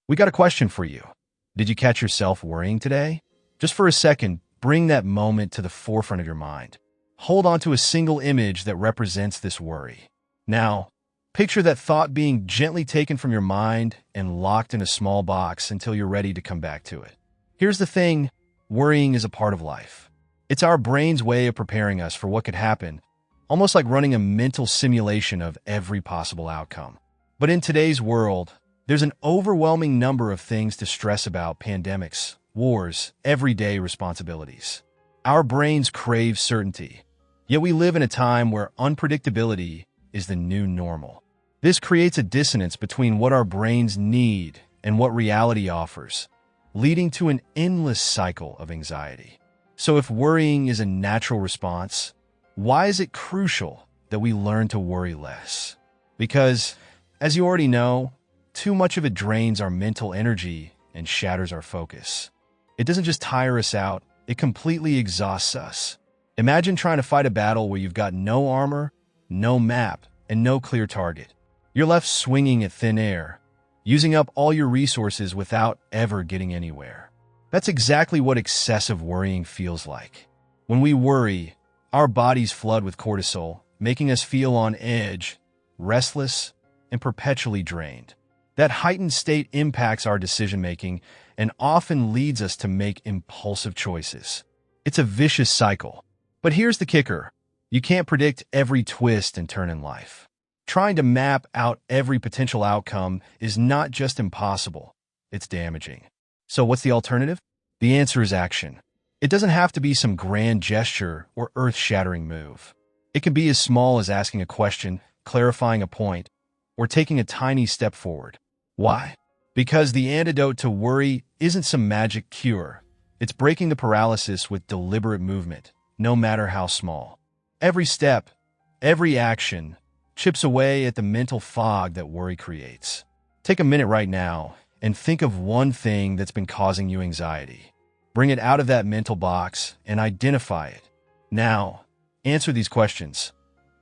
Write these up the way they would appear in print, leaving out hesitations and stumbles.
We got a question for you. Did you catch yourself worrying today? Just for a second, bring that moment to the forefront of your mind. Hold on to a single image that represents this worry. Now, picture that thought being gently taken from your mind and locked in a small box until you're ready to come back to it. Here's the thing, worrying is a part of life. It's our brain's way of preparing us for what could happen, almost like running a mental simulation of every possible outcome. But in today's world, there's an overwhelming number of things to stress about: pandemics, wars, everyday responsibilities. Our brains crave certainty, yet we live in a time where unpredictability is the new normal. This creates a dissonance between what our brains need and what reality offers, leading to an endless cycle of anxiety. So if worrying is a natural response, why is it crucial that we learn to worry less? Because, as you already know, too much of it drains our mental energy and shatters our focus. It doesn't just tire us out, it completely exhausts us. Imagine trying to fight a battle where you've got no armor, no map, and no clear target. You're left swinging at thin air, using up all your resources without ever getting anywhere. That's exactly what excessive worrying feels like. When we worry, our bodies flood with cortisol, making us feel on edge, restless, and perpetually drained. That heightened state impacts our decision-making and often leads us to make impulsive choices. It's a vicious cycle. But here's the kicker. You can't predict every twist and turn in life. Trying to map out every potential outcome is not just impossible, it's damaging. So what's the alternative? The answer is action. It doesn't have to be some grand gesture or earth-shattering move. It can be as small as asking a question, clarifying a point, or taking a tiny step forward. Why? Because the antidote to worry isn't some magic cure. It's breaking the paralysis with deliberate movement, no matter how small. Every step, every action, chips away at the mental fog that worry creates. Take a minute right now and think of one thing that's been causing you anxiety. Bring it out of that mental box and identify it. Now, answer these questions.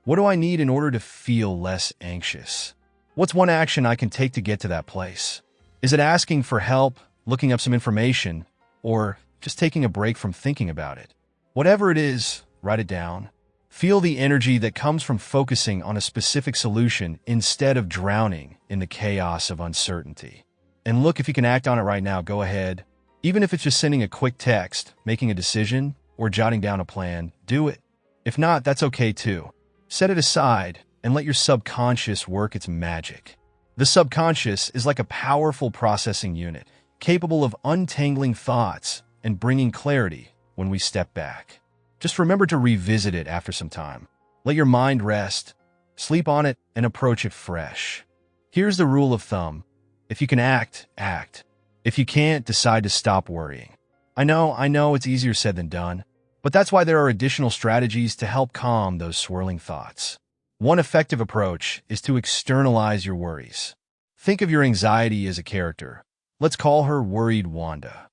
What do I need in order to feel less anxious? What's one action I can take to get to that place? Is it asking for help, looking up some information, or just taking a break from thinking about it? Whatever it is, write it down. Feel the energy that comes from focusing on a specific solution instead of drowning in the chaos of uncertainty. And look, if you can act on it right now, go ahead. Even if it's just sending a quick text, making a decision, or jotting down a plan, do it. If not, that's okay too. Set it aside and let your subconscious work its magic. The subconscious is like a powerful processing unit, capable of untangling thoughts and bringing clarity when we step back. Just remember to revisit it after some time. Let your mind rest, sleep on it, and approach it fresh. Here's the rule of thumb. If you can act, act. If you can't, decide to stop worrying. I know it's easier said than done, but that's why there are additional strategies to help calm those swirling thoughts. One effective approach is to externalize your worries. Think of your anxiety as a character. Let's call her Worried Wanda.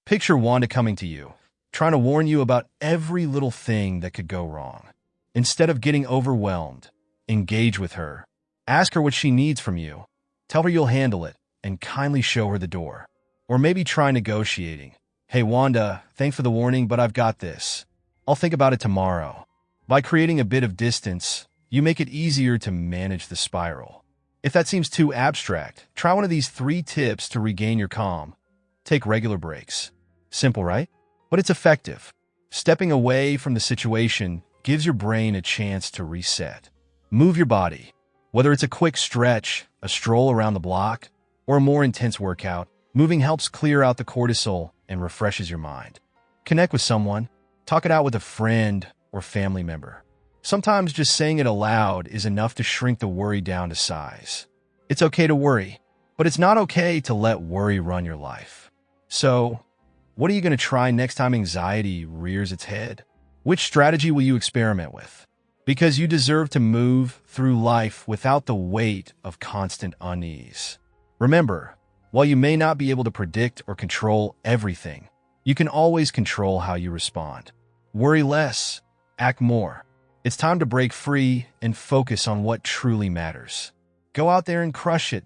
Picture Wanda coming to you, trying to warn you about every little thing that could go wrong. Instead of getting overwhelmed, engage with her. Ask her what she needs from you. Tell her you'll handle it, and kindly show her the door. Or maybe try negotiating. Hey Wanda, thanks for the warning, but I've got this. I'll think about it tomorrow. By creating a bit of distance, you make it easier to manage the spiral. If that seems too abstract, try one of these 3 tips to regain your calm. Take regular breaks. Simple, right? But it's effective. Stepping away from the situation gives your brain a chance to reset. Move your body. Whether it's a quick stretch, a stroll around the block, or a more intense workout, moving helps clear out the cortisol and refreshes your mind. Connect with someone. Talk it out with a friend or family member. Sometimes just saying it aloud is enough to shrink the worry down to size. It's okay to worry, but it's not okay to let worry run your life. So, what are you going to try next time anxiety rears its head? Which strategy will you experiment with? Because you deserve to move through life without the weight of constant unease. Remember, while you may not be able to predict or control everything, you can always control how you respond. Worry less, act more. It's time to break free and focus on what truly matters. Go out there and crush it,